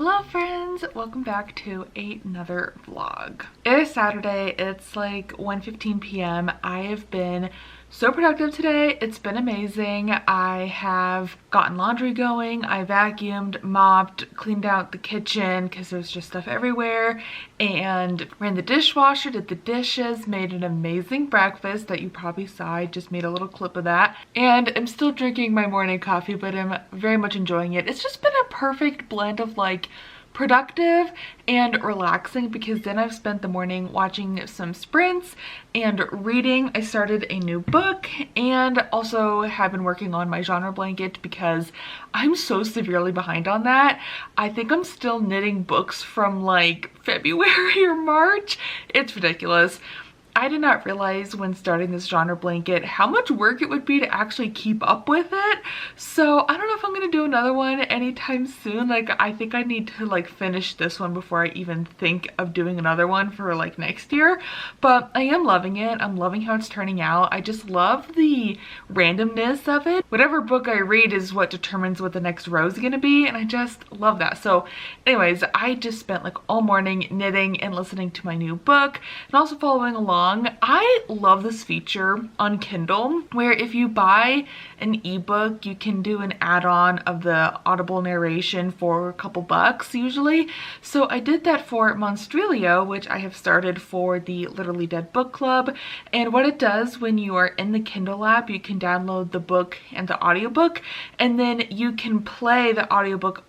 Hello friends, welcome back to another vlog. It is Saturday, it's like 1:15 p.m. I have been so productive today. It's been amazing. I have gotten laundry going, I vacuumed, mopped, cleaned out the kitchen because there's just stuff everywhere, and ran the dishwasher, did the dishes, made an amazing breakfast that you probably saw. I just made a little clip of that, and I'm still drinking my morning coffee, but I'm very much enjoying it. It's just been a perfect blend of like productive and relaxing, because then I've spent the morning watching some sprints and reading. I started a new book and also have been working on my genre blanket because I'm so severely behind on that. I think I'm still knitting books from like February or March. It's ridiculous. I did not realize when starting this genre blanket how much work it would be to actually keep up with it. So I don't know if I'm gonna do another one anytime soon. Like, I think I need to like finish this one before I even think of doing another one for like next year. But I am loving it. I'm loving how it's turning out. I just love the randomness of it. Whatever book I read is what determines what the next row is gonna be, and I just love that. So anyways, I just spent like all morning knitting and listening to my new book and also following along. I love this feature on Kindle where if you buy an ebook, you can do an add-on of the audible narration for a couple bucks usually. So I did that for Monstrilio, which I have started for the Literally Dead book club. And what it does when you are in the Kindle app, you can download the book and the audiobook, and then you can play the audiobook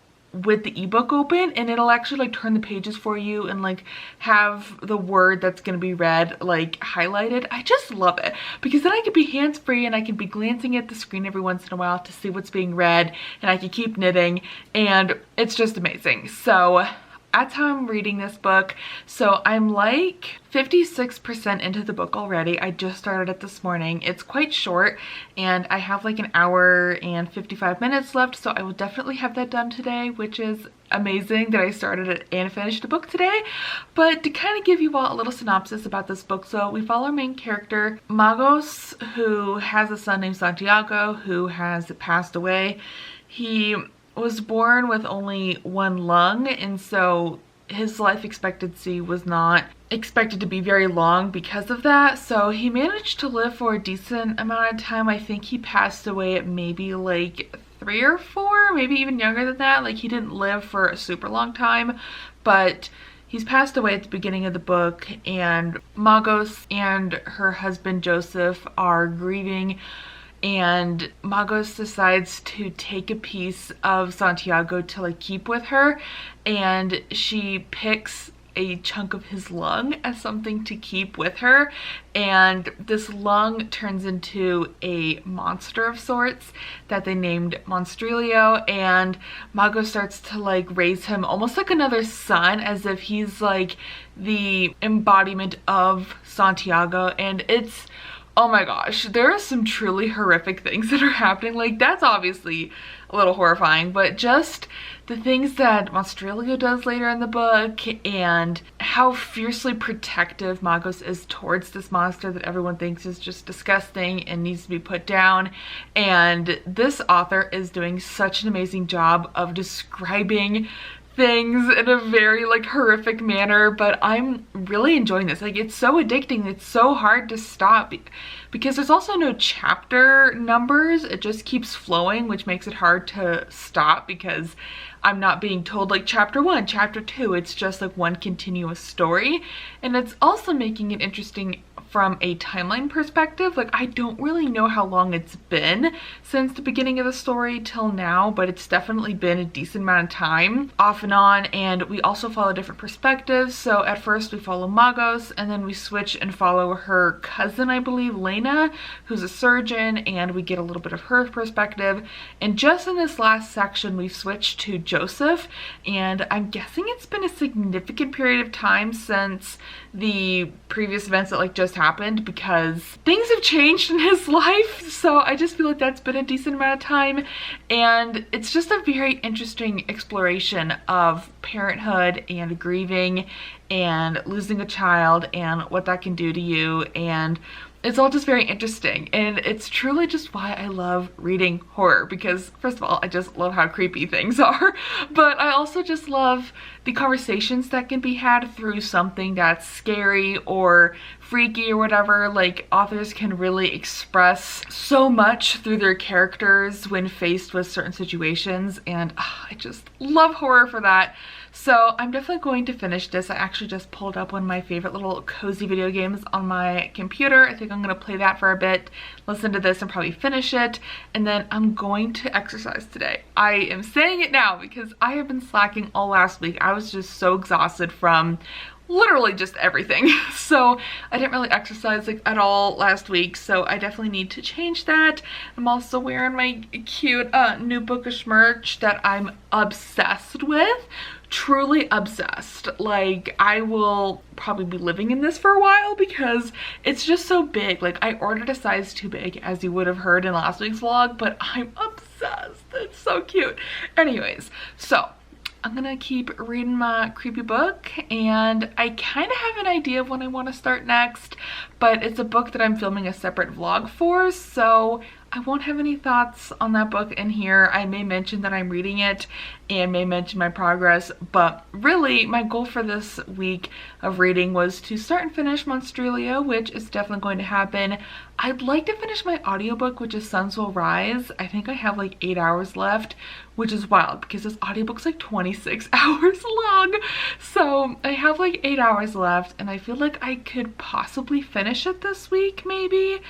with the ebook open, and it'll actually like turn the pages for you and like have the word that's gonna be read like highlighted. I just love it because then I can be hands-free and I can be glancing at the screen every once in a while to see what's being read, and I can keep knitting, and it's just amazing. So that's how I'm reading this book. So I'm like 56% into the book already. I just started it this morning. It's quite short and I have like an hour and 55 minutes left, so I will definitely have that done today, which is amazing that I started it and finished the book today. But to kind of give you all a little synopsis about this book, so we follow our main character Magos, who has a son named Santiago who has passed away. He was born with only one lung, and so his life expectancy was not expected to be very long because of that. So he managed to live for a decent amount of time. I think he passed away at maybe like 3 or 4, maybe even younger than that. Like, he didn't live for a super long time, but he's passed away at the beginning of the book, and Magos and her husband Joseph are grieving, and Magos decides to take a piece of Santiago to like keep with her, and she picks a chunk of his lung as something to keep with her, and this lung turns into a monster of sorts that they named Monstrilio, and Magos starts to like raise him almost like another son, as if he's like the embodiment of Santiago. And it's, oh my gosh, there are some truly horrific things that are happening. Like, that's obviously a little horrifying, but just the things that Monstrilio does later in the book and how fiercely protective Magos is towards this monster that everyone thinks is just disgusting and needs to be put down. And this author is doing such an amazing job of describing things in a very like horrific manner, but I'm really enjoying this. Like, it's so addicting, it's so hard to stop because there's also no chapter numbers. It just keeps flowing, which makes it hard to stop because I'm not being told like chapter 1, chapter 2. It's just like one continuous story, and it's also making it interesting from a timeline perspective. Like, I don't really know how long it's been since the beginning of the story till now, but it's definitely been a decent amount of time off and on. And we also follow different perspectives. So at first we follow Magos, and then we switch and follow her cousin, I believe, Lena, who's a surgeon, and we get a little bit of her perspective. And just in this last section we've switched to Joseph, and I'm guessing it's been a significant period of time since the previous events that like just happened, because things have changed in his life. So I just feel like that's been a decent amount of time, and it's just a very interesting exploration of parenthood and grieving and losing a child and what that can do to you, and it's all just very interesting, and it's truly just why I love reading horror, because first of all, I just love how creepy things are, but I also just love the conversations that can be had through something that's scary or freaky or whatever. Like, authors can really express so much through their characters when faced with certain situations, and I just love horror for that. So I'm definitely going to finish this. I actually just pulled up one of my favorite little cozy video games on my computer. I think I'm gonna play that for a bit, listen to this, and probably finish it. And then I'm going to exercise today. I am saying it now because I have been slacking all last week. I was just so exhausted from literally just everything. So I didn't really exercise like at all last week, so I definitely need to change that. I'm also wearing my cute new bookish merch that I'm obsessed with. Truly obsessed. Like, I will probably be living in this for a while because it's just so big. Like, I ordered a size too big, as you would have heard in last week's vlog, but I'm obsessed. It's so cute. Anyways, so I'm gonna keep reading my creepy book, and I kind of have an idea of when I want to start next, but it's a book that I'm filming a separate vlog for, so I won't have any thoughts on that book in here. I may mention that I'm reading it and may mention my progress, but really my goal for this week of reading was to start and finish Monstrelia, which is definitely going to happen. I'd like to finish my audiobook, which is Suns Will Rise. I think I have like 8 hours left, which is wild because this audiobook's like 26 hours long. So I have like 8 hours left, and I feel like I could possibly finish it this week maybe,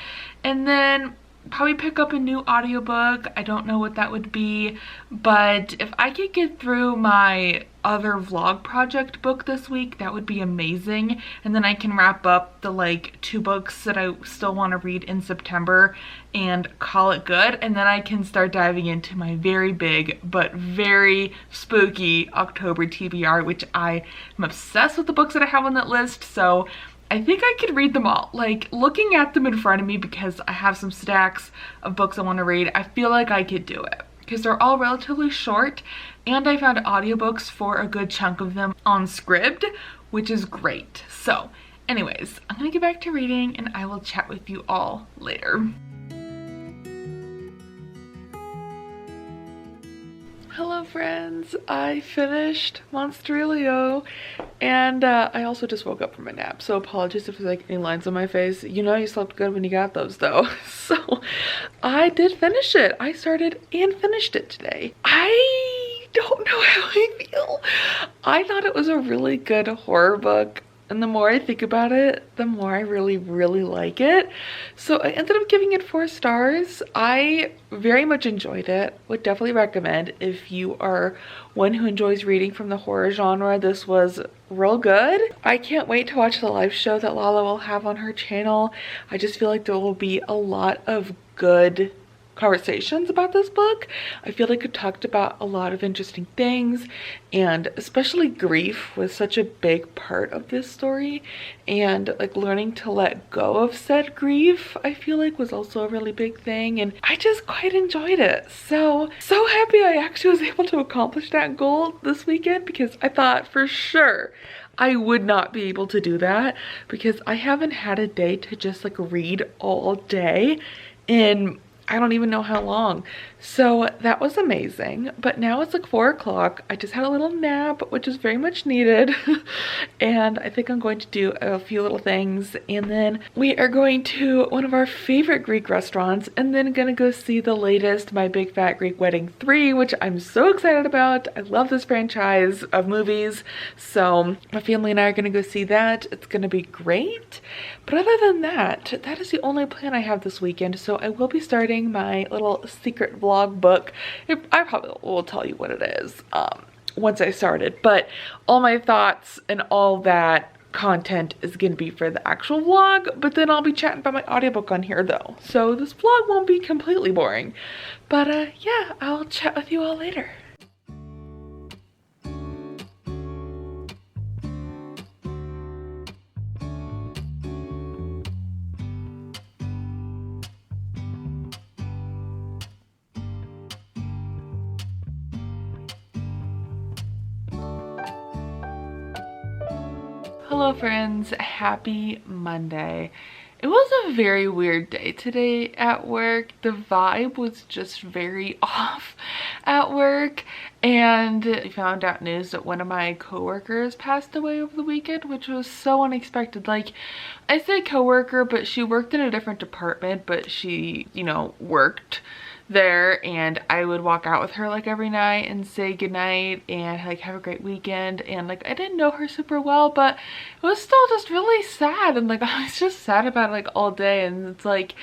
and then probably pick up a new audiobook. I don't know what that would be, but if I could get through my other vlog project book this week, that would be amazing. And then I can wrap up the like 2 books that I still want to read in September and call it good. And then I can start diving into my very big but very spooky October TBR, which I am obsessed with the books that I have on that list. So I think I could read them all. Like, looking at them in front of me, because I have some stacks of books I want to read, I feel like I could do it because they're all relatively short, and I found audiobooks for a good chunk of them on Scribd, which is great. So anyways, I'm gonna get back to reading, and I will chat with you all later. Hello friends, I finished Monstrelia, and I also just woke up from a nap, so apologies if there's like any lines on my face. You know you slept good when you got those though. So I did finish it. I started and finished it today. I don't know how I feel. I thought it was a really good horror book, and the more I think about it, the more I really like it. So I ended up giving it 4 stars. I very much enjoyed it. Would definitely recommend if you are one who enjoys reading from the horror genre. This was real good. I can't wait to watch the live show that Lala will have on her channel. I just feel like there will be a lot of good conversations about this book. I feel like it talked about a lot of interesting things, and especially grief was such a big part of this story, and like learning to let go of said grief I feel like was also a really big thing, and I just quite enjoyed it. So happy I actually was able to accomplish that goal this weekend, because I thought for sure I would not be able to do that because I haven't had a day to just like read all day in I don't even know how long. So that was amazing. But now it's like 4 o'clock. I just had a little nap, which is very much needed. And I think I'm going to do a few little things. And then we are going to one of our favorite Greek restaurants, and then gonna go see the latest My Big Fat Greek Wedding 3, which I'm so excited about. I love this franchise of movies. So my family and I are gonna go see that. It's gonna be great. But other than that, that is the only plan I have this weekend. So I will be starting my little secret vlog book. I probably will tell you what it is once I started, but all my thoughts and all that content is gonna be for the actual vlog, but then I'll be chatting about my audiobook on here though, so this vlog won't be completely boring. But yeah, I'll chat with you all later. Hello friends, happy Monday. It was a very weird day today at work. The vibe was just very off at work, and we found out news that one of my coworkers passed away over the weekend, which was so unexpected. Like, I say coworker, but she worked in a different department, but she, you know, worked there, and I would walk out with her like every night and say goodnight and like have a great weekend. And like, I didn't know her super well, but it was still just really sad, and like I was just sad about it like all day. And it's like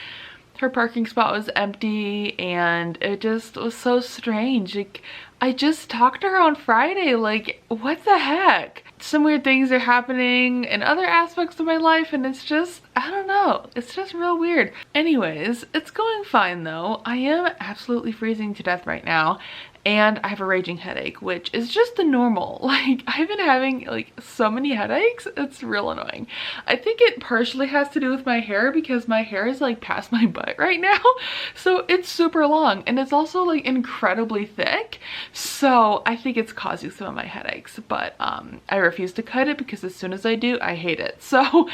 her parking spot was empty, and it just was so strange. Like, I just talked to her on Friday, like, what the heck? Some weird things are happening in other aspects of my life, and it's just, I don't know, it's just real weird. Anyways, it's going fine though. I am absolutely freezing to death right now, and I have a raging headache, which is just the normal. Like, I've been having like so many headaches, it's real annoying. I think it partially has to do with my hair, because my hair is like past my butt right now, so it's super long, and it's also like incredibly thick, so I think it's causing some of my headaches. But I refuse to cut it, because as soon as I do, I hate it. So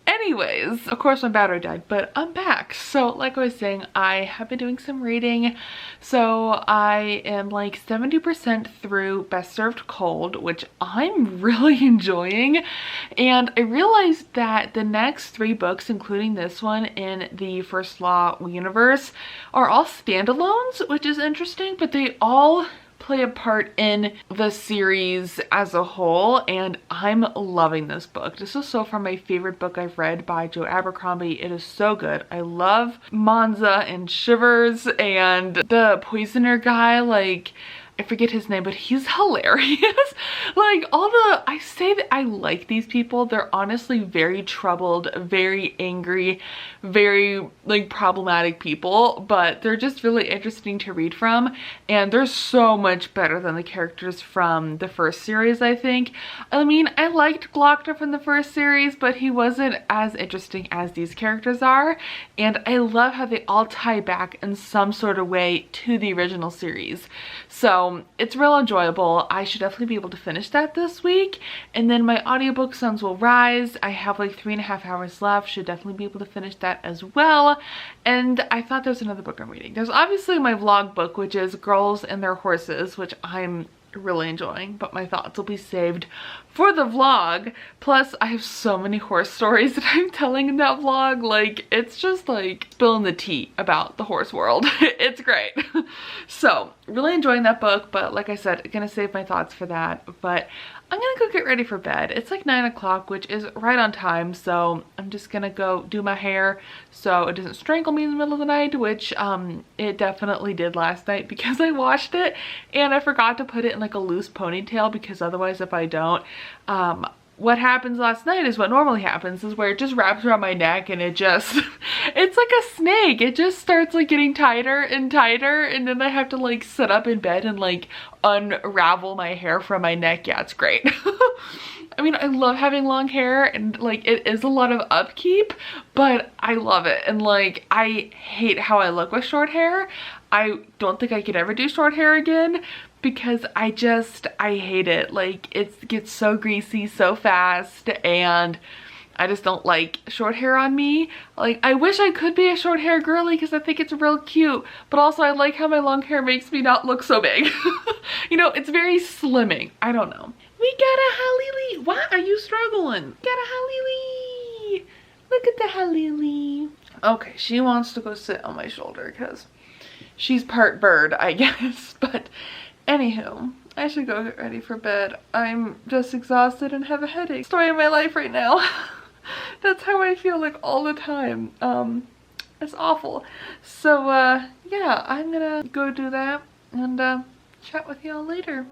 anyways, of course my battery died, but I'm back. So like I was saying, I have been doing some reading. So I am like 70% through Best Served Cold, which I'm really enjoying. And I realized that the next 3 books, including this one in the First Law universe, are all standalones, which is interesting, but they all play a part in the series as a whole, and I'm loving this book. This is so far my favorite book I've read by Joe Abercrombie. It is so good. I love Monza and Shivers, and the poisoner guy, like, I forget his name, but he's hilarious. Like, I say that I like these people. They're honestly very troubled, very angry, very like problematic people, but they're just really interesting to read from, and they're so much better than the characters from the first series, I think. I mean, I liked Glockner from the first series, but he wasn't as interesting as these characters are, and I love how they all tie back in some sort of way to the original series. So it's real enjoyable. I should definitely be able to finish that this week. And then my audiobook Suns Will Rise, I have like 3.5 hours left. Should definitely be able to finish that as well. And I thought there's another book I'm reading. There's obviously my vlog book, which is Girls and Their Horses, which I'm really enjoying, but my thoughts will be saved for the vlog. Plus, I have so many horse stories that I'm telling in that vlog. Like, it's just like spilling the tea about the horse world. It's great. So, really enjoying that book, but like I said, I'm gonna save my thoughts for that. But I'm gonna go get ready for bed. It's like 9 o'clock, which is right on time, so I'm just gonna go do my hair so it doesn't strangle me in the middle of the night, which it definitely did last night, because I washed it and I forgot to put it in like a loose ponytail, because otherwise if I don't, what happens last night is what normally happens, is where it just wraps around my neck, and it just, it's like a snake. It just starts like getting tighter and tighter, and then I have to like sit up in bed and like unravel my hair from my neck. Yeah, it's great. I mean, I love having long hair, and like it is a lot of upkeep, but I love it. And like, I hate how I look with short hair. I don't think I could ever do short hair again, because I hate it. Like, it gets so greasy so fast, and I just don't like short hair on me. Like, I wish I could be a short hair girly, because I think it's real cute, but also I like how my long hair makes me not look so big. You know, it's very slimming. I don't know. We got a Halili. Why are you struggling? Got a Halili. Look at the Halili. Okay, she wants to go sit on my shoulder because she's part bird, I guess. But anywho, I should go get ready for bed. I'm just exhausted and have a headache. Story of my life right now. That's how I feel like all the time. It's awful. So yeah, I'm gonna go do that and chat with y'all later.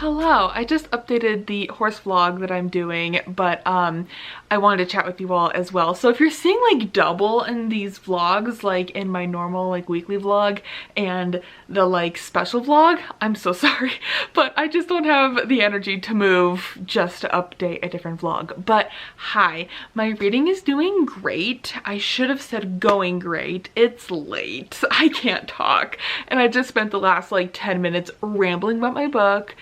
Hello, I just updated the horse vlog that I'm doing, but I wanted to chat with you all as well. So if you're seeing like double in these vlogs, like in my normal like weekly vlog and the like special vlog, I'm so sorry, but I just don't have the energy to move just to update a different vlog. But hi, my reading is doing great. I should have said going great. It's late, I can't talk, and I just spent the last like 10 minutes rambling about my book.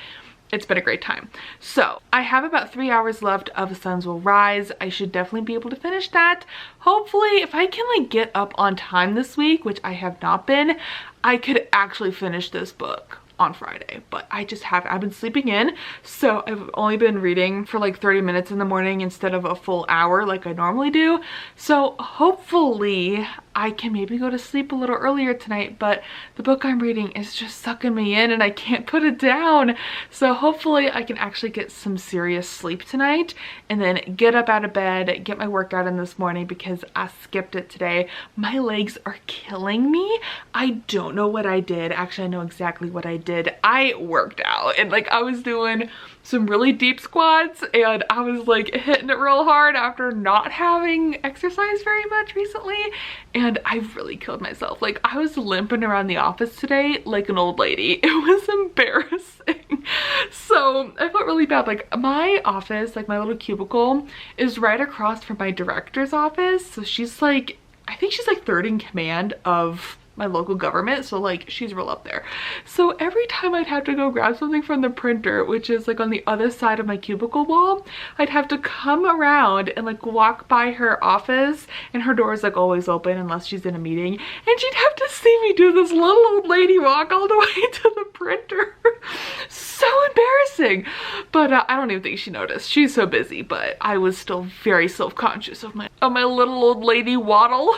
It's been a great time. So I have about 3 hours left of The Suns Will Rise. I should definitely be able to finish that. Hopefully, if I can like get up on time this week, which I have not been, I could actually finish this book on Friday, but I just haven't. I've been sleeping in, so I've only been reading for like 30 minutes in the morning instead of a full hour like I normally do. So hopefully I can maybe go to sleep a little earlier tonight, but the book I'm reading is just sucking me in and I can't put it down. So hopefully I can actually get some serious sleep tonight and then get up out of bed, get my workout in this morning because I skipped it today. My legs are killing me. I don't know what I did. Actually, I know exactly what I did. I worked out and like I was doing some really deep squats and I was like hitting it real hard after not having exercised very much recently, and I really killed myself. Like I was limping around the office today like an old lady. It was embarrassing. So I felt really bad. Like my office, like my little cubicle is right across from my director's office, so she's like, I think she's like third in command of my local government, so like she's real up there. So every time I'd have to go grab something from the printer, which is like on the other side of my cubicle wall, I'd have to come around and like walk by her office, and her door is like always open unless she's in a meeting, and she'd have to see me do this little old lady walk all the way to the printer. So embarrassing, but I don't even think she noticed. She's so busy, but I was still very self-conscious of my little old lady waddle.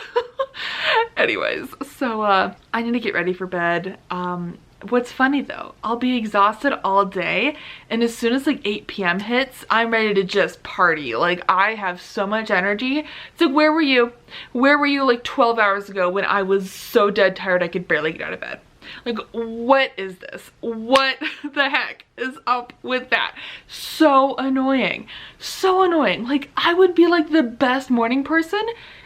Anyways, so I need to get ready for bed. What's funny though, I'll be exhausted all day, and as soon as like 8 p.m. hits, I'm ready to just party. Like I have so much energy. It's like, where were you? Where were you like 12 hours ago when I was so dead tired I could barely get out of bed? Like, what is this? What the heck is up with that? So annoying. So annoying. Like, I would be like the best morning person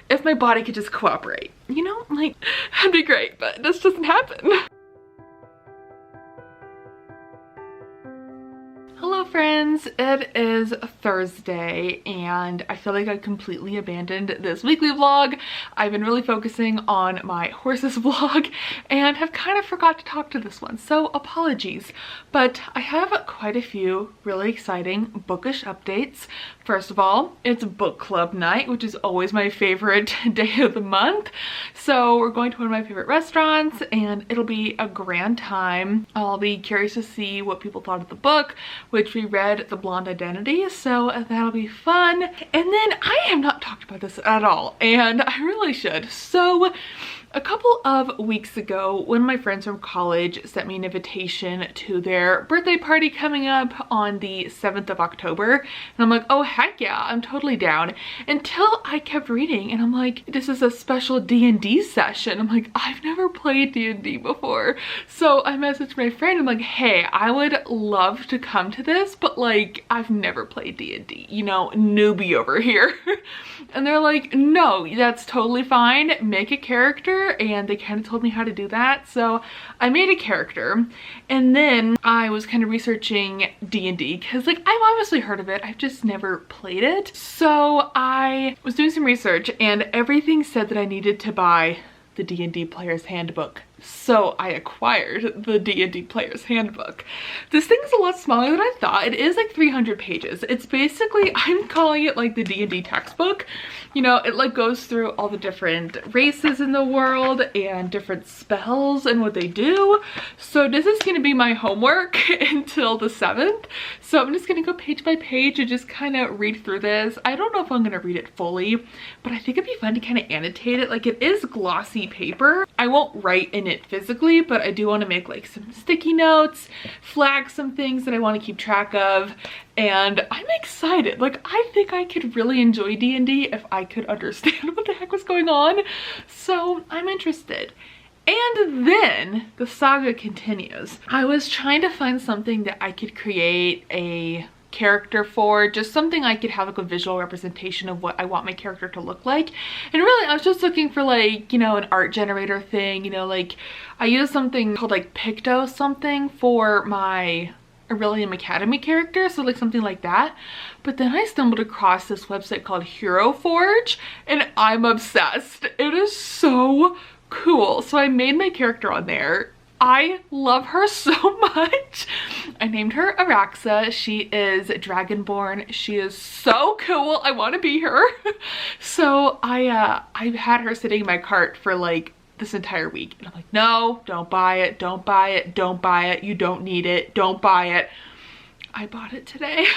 if my body could just cooperate. You know? Like, that'd be great, but this doesn't happen. Hello friends, it is Thursday and I feel like I completely abandoned this weekly vlog. I've been really focusing on my horses vlog and have kind of forgot to talk to this one, so apologies. But I have quite a few really exciting bookish updates. First of all, it's book club night, which is always my favorite day of the month. So we're going to one of my favorite restaurants and it'll be a grand time. I'll be curious to see what people thought of the book, which we read The Blonde Identity, so that'll be fun. And then I have not talked about this at all, and I really should. So a couple of weeks ago, one of my friends from college sent me an invitation to their birthday party coming up on the 7th of October. And I'm like, oh heck yeah, I'm totally down. Until I kept reading and I'm like, this is a special D&D session. I'm like, I've never played D&D before. So I messaged my friend, I'm like, hey, I would love to come to this, but like, I've never played D&D, you know, newbie over here. And they're like, no, that's totally fine. Make a character. And they kind of told me how to do that. So I made a character and then I was kind of researching D&D because like I've obviously heard of it, I've just never played it. So I was doing some research and everything said that I needed to buy the D&D Player's Handbook. So I acquired the D&D Player's Handbook. This thing is a lot smaller than I thought. It is like 300 pages. It's basically, I'm calling it like the D&D textbook. You know, it like goes through all the different races in the world and different spells and what they do. So this is gonna be my homework until the 7th. So I'm just gonna go page by page and just kind of read through this. I don't know if I'm gonna read it fully, but I think it'd be fun to kind of annotate it. Like it is glossy paper. I won't write in it physically, but I do want to make like some sticky notes, flag some things that I want to keep track of, and I'm excited. Like I think I could really enjoy D&D if I could understand what the heck was going on, so I'm interested. And then the saga continues. I was trying to find something that I could create a character for, just something I could have like a visual representation of what I want my character to look like. And really I was just looking for like, you know, an art generator thing, you know, like I used something called like Picto something for my Aurelium Academy character, so like something like that. But then I stumbled across this website called Hero Forge and I'm obsessed. It is so cool. So I made my character on there. I love her so much. I named her Araxa. She is Dragonborn. She is so cool. I want to be her. So I've had her sitting in my cart for like this entire week. And I'm like, no, don't buy it. Don't buy it. Don't buy it. You don't need it. Don't buy it. I bought it today.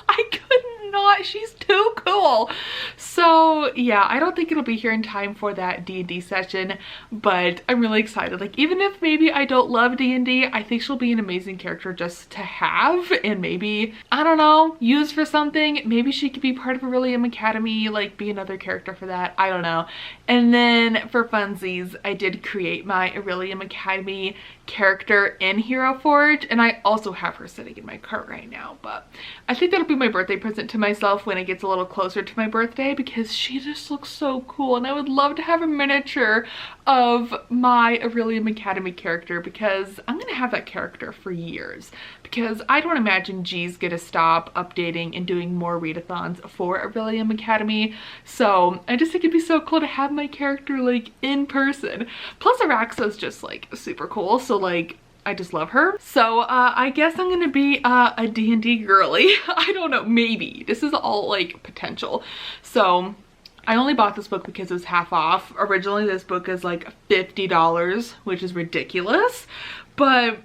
I could not. She's too cool. So yeah, I don't think it'll be here in time for that D&D session, but I'm really excited. Like even if maybe I don't love D&D, I think she'll be an amazing character just to have and maybe, I don't know, use for something. Maybe she could be part of Aurelium Academy, like be another character for that. I don't know. And then for funsies, I did create my Aurelium Academy character in Hero Forge, and I also have her sitting in my cart right now. But I think that'll be my birthday present to myself when it gets a little closer to my birthday, because she just looks so cool and I would love to have a miniature of my Aurelium Academy character, because I'm gonna have that character for years, because I don't imagine G's gonna stop updating and doing more readathons for Aurelium Academy. So I just think it'd be so cool to have my character like in person. Plus Araxa's just like super cool, so like I just love her. So I guess I'm gonna be a D&D girly. I don't know, maybe. This is all like potential. So I only bought this book because it was half off. Originally this book is like $50, which is ridiculous, but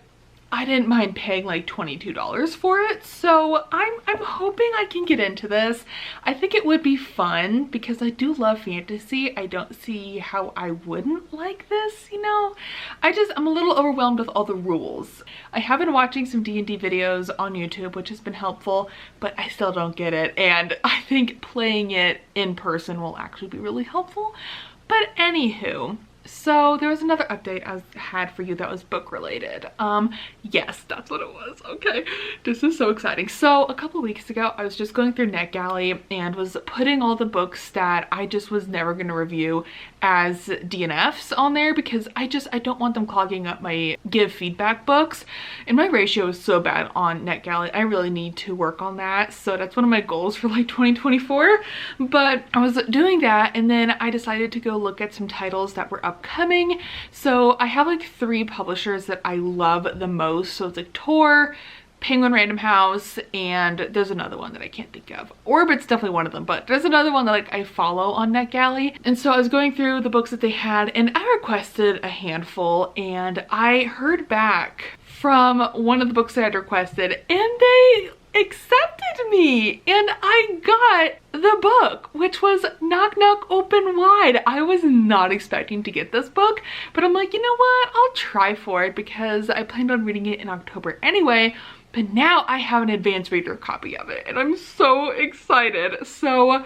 I didn't mind paying like $22 for it. So I'm hoping I can get into this. I think it would be fun because I do love fantasy. I don't see how I wouldn't like this, you know? I'm a little overwhelmed with all the rules. I have been watching some D&D videos on YouTube, which has been helpful, but I still don't get it. And I think playing it in person will actually be really helpful. But anywho, so there was another update I had for you that was book related. Yes, that's what it was. Okay, this is so exciting. So a couple weeks ago, I was just going through NetGalley and was putting all the books that I just was never going to review as DNFs on there, because I don't want them clogging up my give feedback books. And my ratio is so bad on NetGalley. I really need to work on that. So that's one of my goals for like 2024. But I was doing that and then I decided to go look at some titles that were upcoming. So I have like 3 publishers that I love the most. So it's like Tor, Penguin Random House, and there's another one that I can't think of. Orbit's definitely one of them, but there's another one that like I follow on NetGalley. And so I was going through the books that they had and I requested a handful, and I heard back from one of the books that I'd requested and they accepted me and I got the book, which was Knock Knock Open Wide. I was not expecting to get this book, but I'm like, you know what, I'll try for it because I planned on reading it in October anyway. But now I have an advanced reader copy of it and I'm so excited. So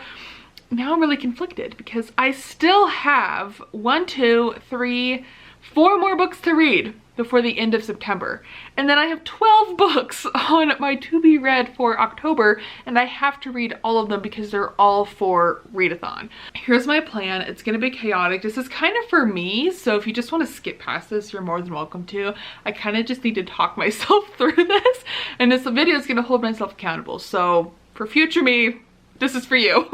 now I'm really conflicted because I still have 1, 2, 3, 4 more books to read before the end of September. And then I have 12 books on my to be read for October, and I have to read all of them because they're all for readathon. Here's my plan. It's gonna be chaotic. This is kind of for me, so if you just want to skip past this, you're more than welcome to. I kind of just need to talk myself through this, and this video is gonna hold myself accountable. So for future me, this is for you.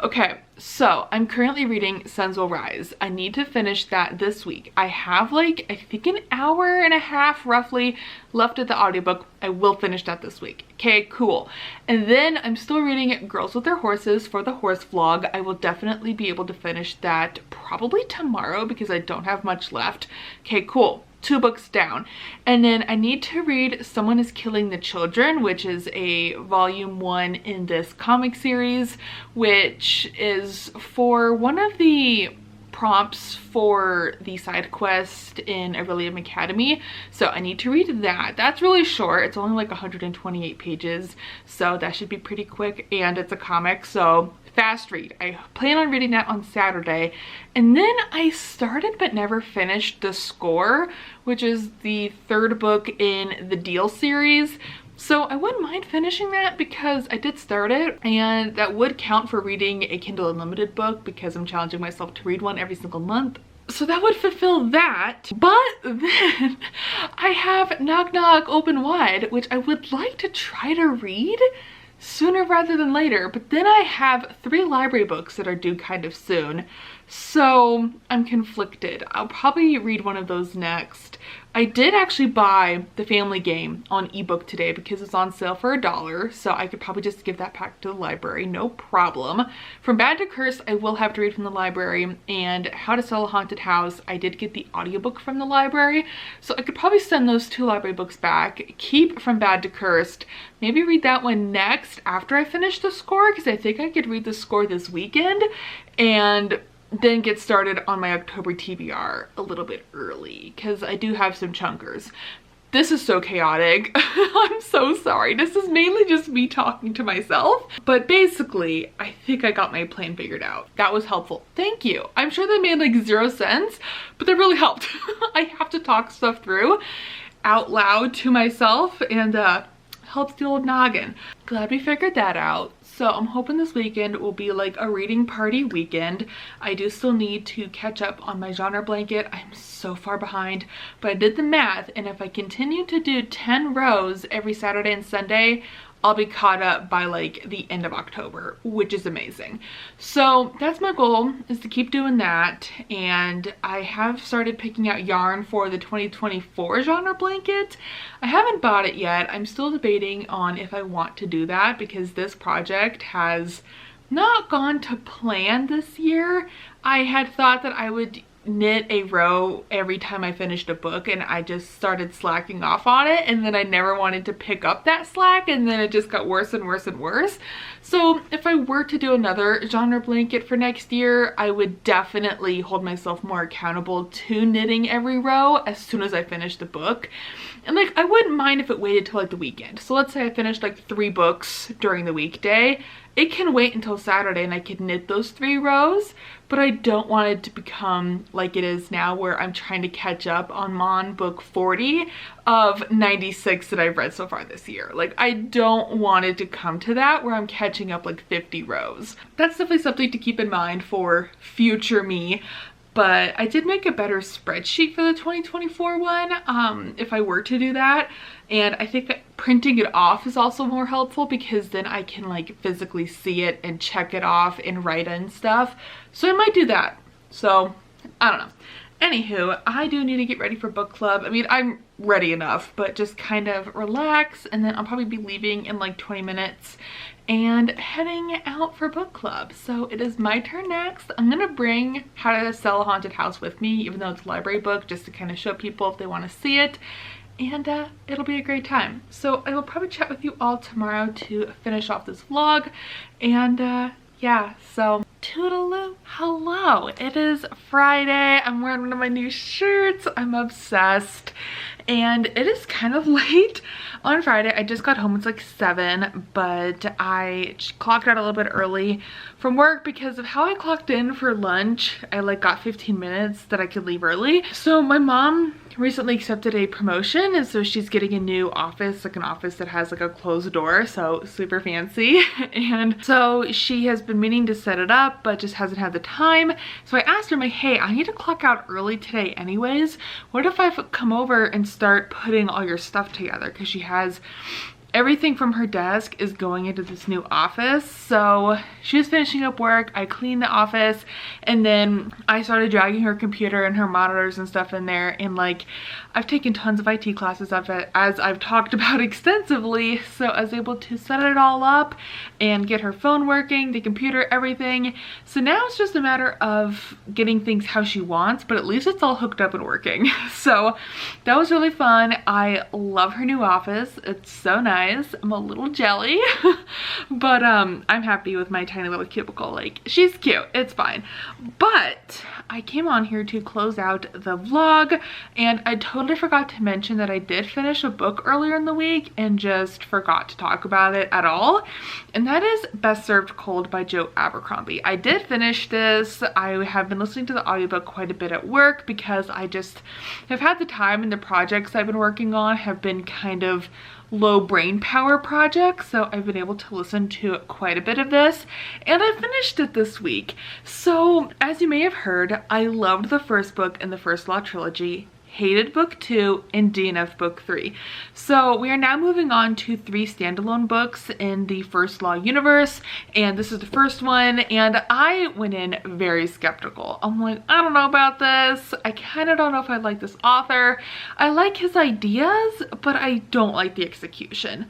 Okay, so I'm currently reading Suns Will Rise. I need to finish that this week. I have like, I think an hour and a half roughly left of the audiobook. I will finish that this week. Okay, cool. And then I'm still reading Girls with Their Horses for the horse vlog. I will definitely be able to finish that probably tomorrow because I don't have much left. Okay, cool. 2 books down. And then I need to read Someone is Killing the Children, which is a volume 1 in this comic series, which is for one of the prompts for the side quest in Aurelium Academy. So I need to read that. That's really short. It's only like 128 pages, so that should be pretty quick, and it's a comic, so fast read. I plan on reading that on Saturday. And then I started but never finished The Score, which is the third book in the Deal series. So I wouldn't mind finishing that because I did start it, and that would count for reading a Kindle Unlimited book because I'm challenging myself to read one every single month. So that would fulfill that. But then I have Knock Knock Open Wide, which I would like to try to read sooner rather than later. But then I have 3 library books that are due kind of soon. So I'm conflicted. I'll probably read one of those next. I did actually buy The Family Game on ebook today because it's on sale for $1, so I could probably just give that back to the library, no problem. From Bad to Cursed, I will have to read from the library, and How to Sell a Haunted House, I did get the audiobook from the library, so I could probably send those 2 library books back, keep From Bad to Cursed, maybe read that one next after I finish The Score, because I think I could read The Score this weekend, and then get started on my October TBR a little bit early because I do have some chunkers. This is so chaotic. I'm so sorry. This is mainly just me talking to myself. But basically, I think I got my plan figured out. That was helpful. Thank you. I'm sure that made like 0 sense, but that really helped. I have to talk stuff through out loud to myself, and helps the old noggin. Glad we figured that out. So I'm hoping this weekend will be like a reading party weekend. I do still need to catch up on my genre blanket. I'm so far behind, but I did the math, and if I continue to do 10 rows every Saturday and Sunday, I'll be caught up by like the end of October, which is amazing. So that's my goal, is to keep doing that. And I have started picking out yarn for the 2024 genre blanket. I haven't bought it yet. I'm still debating on if I want to do that because this project has not gone to plan this year. I had thought that I would knit a row every time I finished a book, and I just started slacking off on it, and then I never wanted to pick up that slack, and then it just got worse and worse and worse. So if I were to do another genre blanket for next year, I would definitely hold myself more accountable to knitting every row as soon as I finish the book. And like, I wouldn't mind if it waited till like the weekend. So let's say I finished like 3 books during the weekday. It can wait until Saturday and I could knit those 3 rows, but I don't want it to become like it is now where I'm trying to catch up on book 40 of 96 that I've read so far this year. Like, I don't want it to come to that where I'm catching up like 50 rows. That's definitely something to keep in mind for future me. But I did make a better spreadsheet for the 2024 one if I were to do that. And I think that printing it off is also more helpful because then I can like physically see it and check it off and write in stuff. So I might do that. So I don't know. Anywho, I do need to get ready for book club. I mean, I'm ready enough, but just kind of relax, and then I'll probably be leaving in like 20 minutes and heading out for book club. So it is my turn next. I'm gonna bring How to Sell a Haunted House with me, even though it's a library book, just to kind of show people if they want to see it. And it'll be a great time. So I will probably chat with you all tomorrow to finish off this vlog. And yeah, so toodaloo. Hello, it is Friday. I'm wearing one of my new shirts. I'm obsessed. And it is kind of late on Friday. I just got home. It's like 7, but I clocked out a little bit early from work because of how I clocked in for lunch. I like got 15 minutes that I could leave early. So my mom recently accepted a promotion, and so she's getting a new office, like an office that has like a closed door, so super fancy. And so she has been meaning to set it up but just hasn't had the time. So I asked her, I'm like, hey, I need to clock out early today anyways. What if I come over and start putting all your stuff together? Because she has everything from her desk is going into this new office. So she was finishing up work, I cleaned the office, and then I started dragging her computer and her monitors and stuff in there. And like, I've taken tons of IT classes of it, as I've talked about extensively, so I was able to set it all up and get her phone working, the computer, everything. So now it's just a matter of getting things how she wants, but at least it's all hooked up and working. So that was really fun. I love her new office. It's so nice. nice. I'm a little jelly, but I'm happy with my tiny little cubicle. Like, she's cute, it's fine. But I came on here to close out the vlog, and I totally forgot to mention that I did finish a book earlier in the week and just forgot to talk about it at all. And that is Best Served Cold by Joe Abercrombie. I did finish this. I have been listening to the audiobook quite a bit at work because I just have had the time, and the projects I've been working on have been kind of low brain power projects, so I've been able to listen to quite a bit of this, and I finished it this week. So as you may have heard, I loved the first book in the First Law trilogy, hated book 2, and DNF book 3. So we are now moving on to 3 standalone books in the First Law universe, and this is the first one, and I went in very skeptical. I'm like, I don't know about this. I kind of don't know if I like this author. I like his ideas, but I don't like the execution.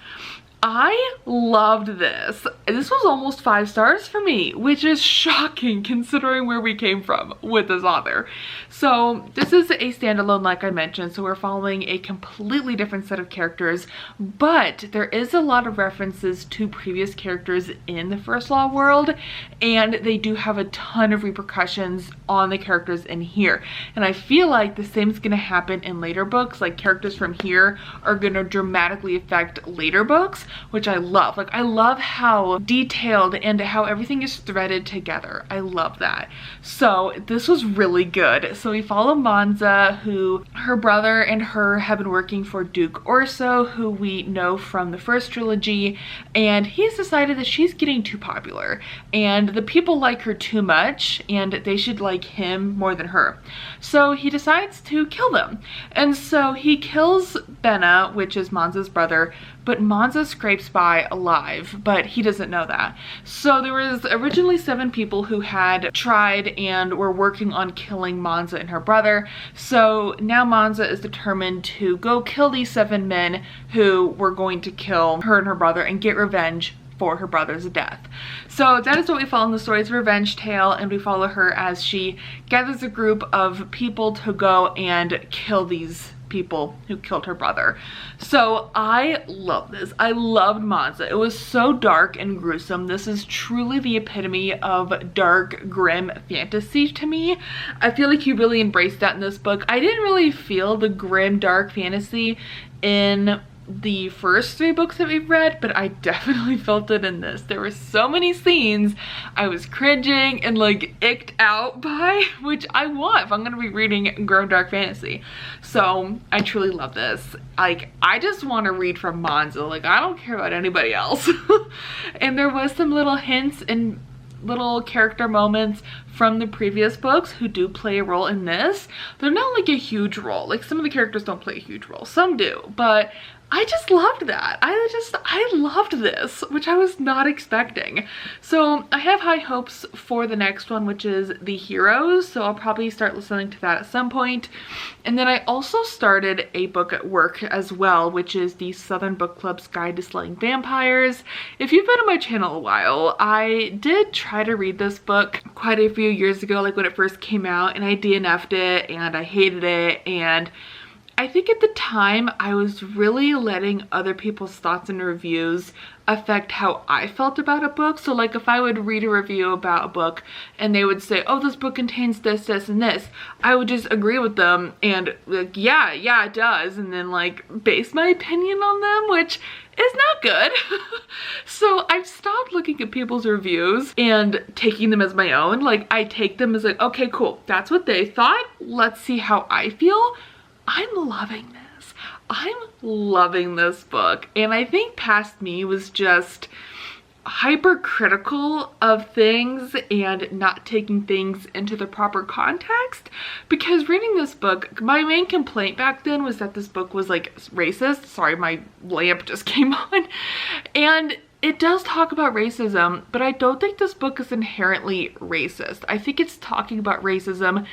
I loved this. This was almost 5 stars for me, which is shocking considering where we came from with this author. So this is a standalone, like I mentioned, so we're following a completely different set of characters, but there is a lot of references to previous characters in the First Law world, and they do have a ton of repercussions on the characters in here. And I feel like the same is going to happen in later books. Like, characters from here are going to dramatically affect later books, which I love. Like, I love how detailed and how everything is threaded together. I love that. So this was really good. So we follow Monza, who her brother and her have been working for Duke Orso, who we know from the first trilogy, and he's decided that she's getting too popular and the people like her too much and they should like him more than her. So he decides to kill them. And so he kills Benna, which is Monza's brother, but Monza scrapes by alive, but he doesn't know that. So there was originally 7 people who had tried and were working on killing Monza and her brother. So now Monza is determined to go kill these 7 men who were going to kill her and her brother and get revenge for her brother's death. So that is what we follow in the story. It's a revenge tale, and we follow her as she gathers a group of people to go and kill these people who killed her brother. So I love this. I loved Monza. It was so dark and gruesome. This is truly the epitome of dark, grim fantasy to me. I feel like he really embraced that in this book. I didn't really feel the grim, dark fantasy in the first 3 books that we've read, but I definitely felt it in this. There were so many scenes I was cringing and like icked out by, which I want if I'm gonna be reading grim dark fantasy. So I truly love this. Like, I just want to read from Monza. Like, I don't care about anybody else. And there was some little hints and little character moments from the previous books who do play a role in this. They're not like a huge role. Like, some of the characters don't play a huge role. Some do, but I just loved that. I loved this, which I was not expecting. So I have high hopes for the next one, which is The Heroes. So I'll probably start listening to that at some point. And then I also started a book at work as well, which is the Southern Book Club's Guide to Slaying Vampires. If you've been on my channel a while, I did try to read this book quite a few years ago, like when it first came out, and I DNF'd it and I hated it. And I think at the time I was really letting other people's thoughts and reviews affect how I felt about a book. So like, if I would read a review about a book and they would say, oh, this book contains this, this, and this, I would just agree with them and like, yeah, it does, and then like base my opinion on them, which is not good. So I've stopped looking at people's reviews and taking them as my own. Like, I take them as like, okay, cool, that's what they thought, let's see how I feel. I'm loving this. I'm loving this book. And I think past me was just hypercritical of things and not taking things into the proper context. Because reading this book, my main complaint back then was that this book was like racist. Sorry, my lamp just came on. And it does talk about racism, but I don't think this book is inherently racist. I think it's talking about racism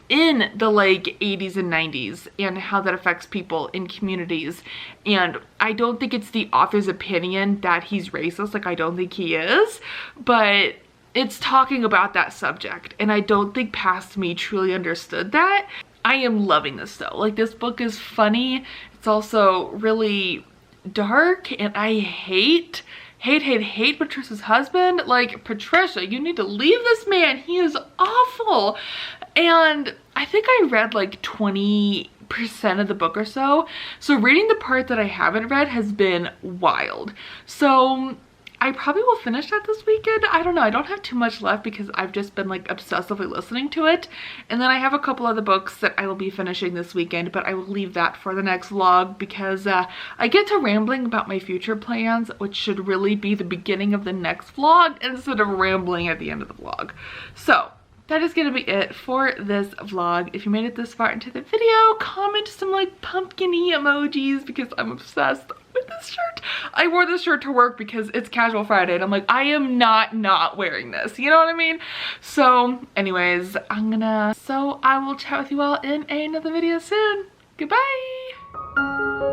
in the like 80s and 90s and how that affects people in communities. And I don't think it's the author's opinion that he's racist. Like, I don't think he is, but it's talking about that subject. And I don't think past me truly understood that. I am loving this though. Like, this book is funny. It's also really dark, and I hate Patricia's husband. Like, Patricia, you need to leave this man. He is awful. And I think I read like 20% of the book or so. So reading the part that I haven't read has been wild. So I probably will finish that this weekend. I don't know. I don't have too much left because I've just been like obsessively listening to it. And then I have a couple other books that I will be finishing this weekend, but I will leave that for the next vlog because I get to rambling about my future plans, which should really be the beginning of the next vlog instead of rambling at the end of the vlog. So that is gonna be it for this vlog. If you made it this far into the video, comment some like pumpkin-y emojis because I'm obsessed with this shirt. I wore this shirt to work because it's casual Friday and I'm like, I am not wearing this. You know what I mean? So anyways, I will chat with you all in another video soon. Goodbye.